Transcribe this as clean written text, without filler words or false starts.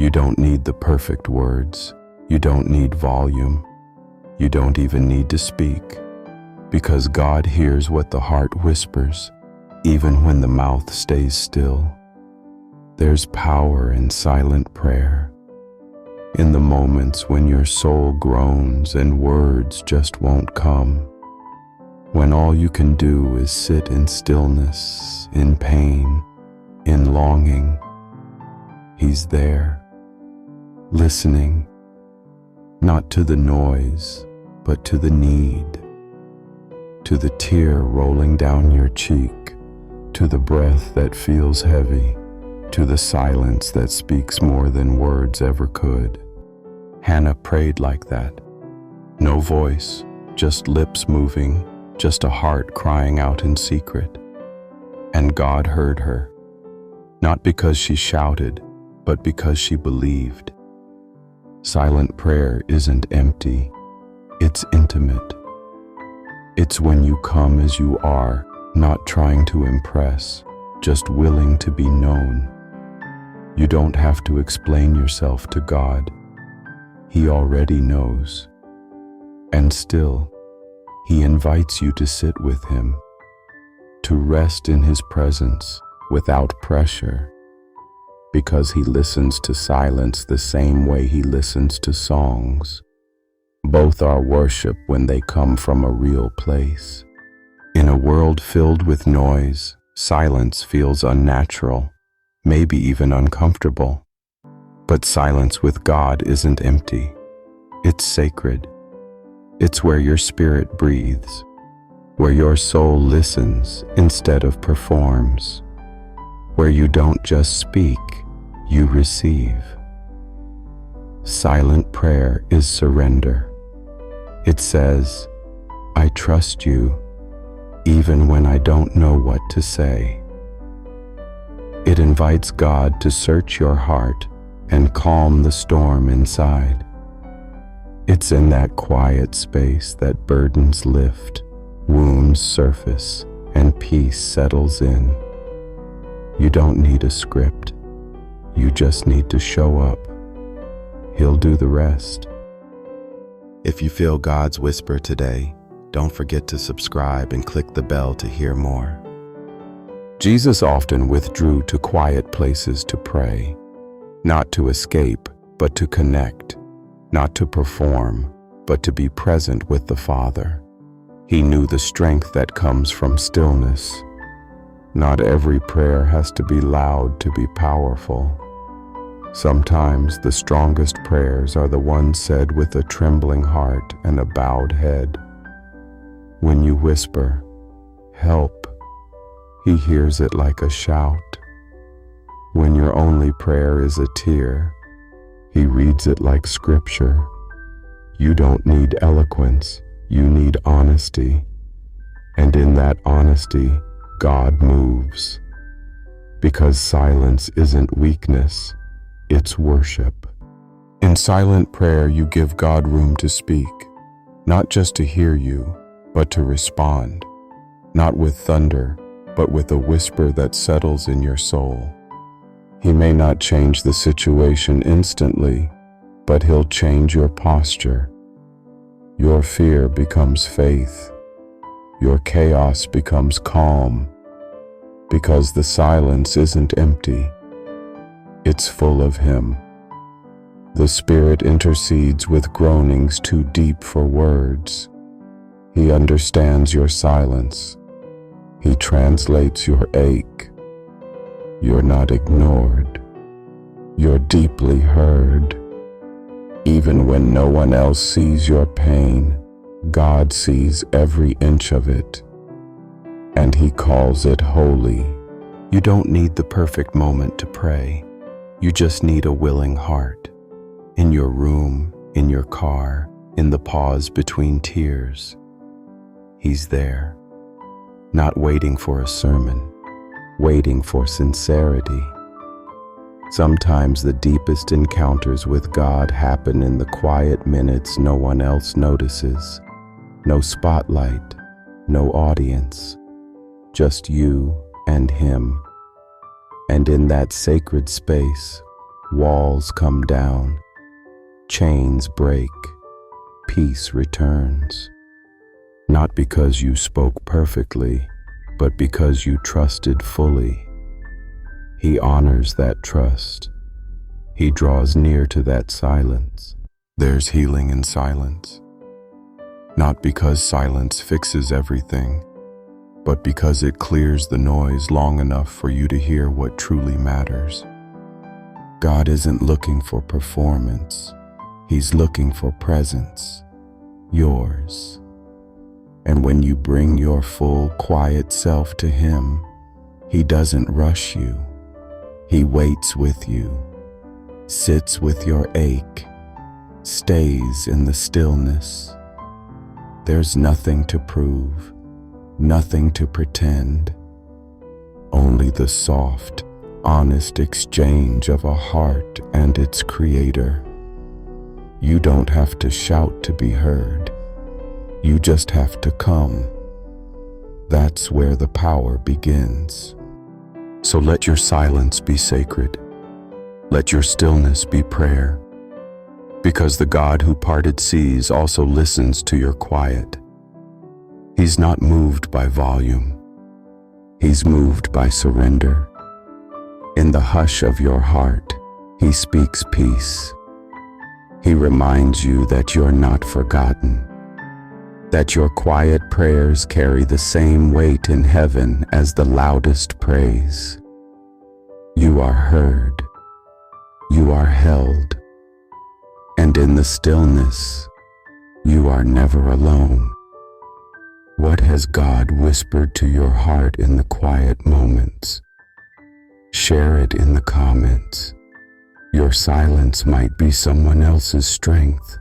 You don't need the perfect words. You don't need volume. You don't even need to speak, because God hears what the heart whispers, even when the mouth stays still. There's power in silent prayer, in the moments when your soul groans and words just won't come, when all you can do is sit in stillness, in pain, in longing. He's there, listening, not to the noise, but to the need, to the tear rolling down your cheek, to the breath that feels heavy, to the silence that speaks more than words ever could. Hannah prayed like that. No voice, just lips moving, just a heart crying out in secret. And God heard her, not because she shouted, but because she believed. Silent prayer isn't empty, it's intimate. It's when you come as you are, not trying to impress, just willing to be known. You don't have to explain yourself to God. He already knows. And still, He invites you to sit with Him, to rest in His presence without pressure, because He listens to silence the same way He listens to songs. Both are worship when they come from a real place. In a world filled with noise, silence feels unnatural, maybe even uncomfortable. But silence with God isn't empty. It's sacred. It's where your spirit breathes, where your soul listens instead of performs, where you don't just speak, you receive. Silent prayer is surrender. It says, I trust you, even when I don't know what to say. It invites God to search your heart and calm the storm inside. It's in that quiet space that burdens lift, wounds surface, and peace settles in. You don't need a script. You just need to show up. He'll do the rest. If you feel God's whisper today, don't forget to subscribe and click the bell to hear more. Jesus often withdrew to quiet places to pray, not to escape, but to connect, not to perform, but to be present with the Father. He knew the strength that comes from stillness. Not every prayer has to be loud to be powerful. Sometimes the strongest prayers are the ones said with a trembling heart and a bowed head. When you whisper, "Help," He hears it like a shout. When your only prayer is a tear, He reads it like scripture. You don't need eloquence, you need honesty. And in that honesty, God moves. Because silence isn't weakness, it's worship. In silent prayer, you give God room to speak, not just to hear you, but to respond. Not with thunder, but with a whisper that settles in your soul. He may not change the situation instantly, but He'll change your posture. Your fear becomes faith. Your chaos becomes calm, because the silence isn't empty. It's full of Him. The Spirit intercedes with groanings too deep for words. He understands your silence. He translates your ache. You're not ignored. You're deeply heard. Even when no one else sees your pain, God sees every inch of it, and He calls it holy. You don't need the perfect moment to pray. You just need a willing heart. In your room, in your car, in the pause between tears. He's there, not waiting for a sermon, waiting for sincerity. Sometimes the deepest encounters with God happen in the quiet minutes no one else notices. No spotlight, no audience, just you and Him. And in that sacred space, walls come down, chains break, peace returns. Not because you spoke perfectly, but because you trusted fully. He honors that trust. He draws near to that silence. There's healing in silence. Not because silence fixes everything, but because it clears the noise long enough for you to hear what truly matters. God isn't looking for performance. He's looking for presence, yours. And when you bring your full, quiet self to Him, He doesn't rush you. He waits with you, sits with your ache, stays in the stillness. There's nothing to prove, nothing to pretend, only the soft, honest exchange of a heart and its creator. You don't have to shout to be heard. You just have to come. That's where the power begins. So let your silence be sacred. Let your stillness be prayer. Because the God who parted seas also listens to your quiet. He's not moved by volume. He's moved by surrender. In the hush of your heart, He speaks peace. He reminds you that you're not forgotten, that your quiet prayers carry the same weight in heaven as the loudest praise. You are heard. You are held. And in the stillness, you are never alone. What has God whispered to your heart in the quiet moments? Share it in the comments. Your silence might be someone else's strength.